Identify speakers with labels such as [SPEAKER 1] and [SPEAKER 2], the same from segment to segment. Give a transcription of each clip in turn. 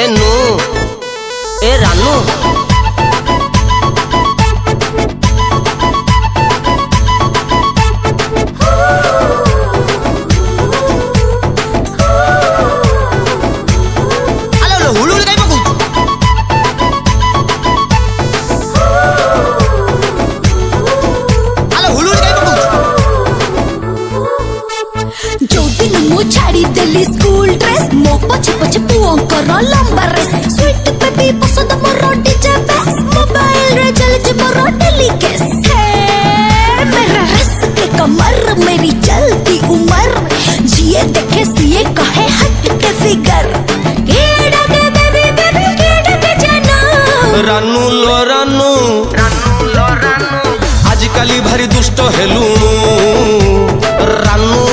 [SPEAKER 1] ए नू ए रानू
[SPEAKER 2] छाड़ी देली school dress मो पछ पछ पुओं करो लंबा रेस स्वीट बेबी पसंद मोरो डीजे बेस मोबाइल रे चल जे मोरो टेलीकेस मेरा रस के कमर मेरी चलती उम्र जिए देखे सीए कहे हट के फिगर केड़ा के बेबी बेबी केड़ा के जाना
[SPEAKER 1] रानू लो रानू आजकल भारी दुष्ट हेलू रानू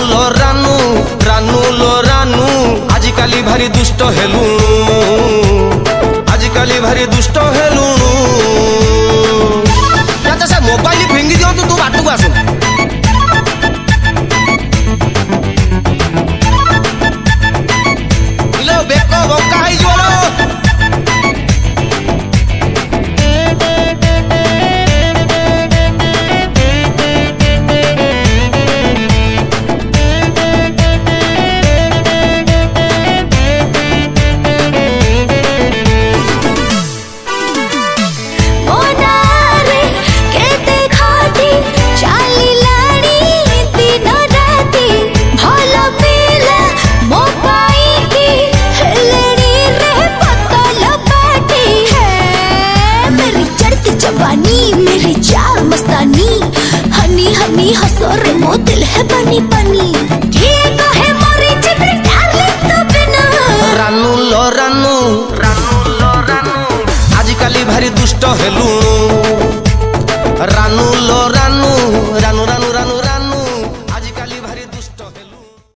[SPEAKER 1] लो रानू आजकल भारी दुष्ट हेलू आजकल भारी दुष्ट हेलू से मोबाइल फिंगी दियो तू बाटू को आसु इलो बेको बंका हाई जोलो मेरी चाल मस्तानी हनी हनी हंसो रे मो दिल है बनी बनी ठीक है मोरी जिगर डार्लिंग तो बिना रानू लो रानू आजकल भारी दुष्ट हेलू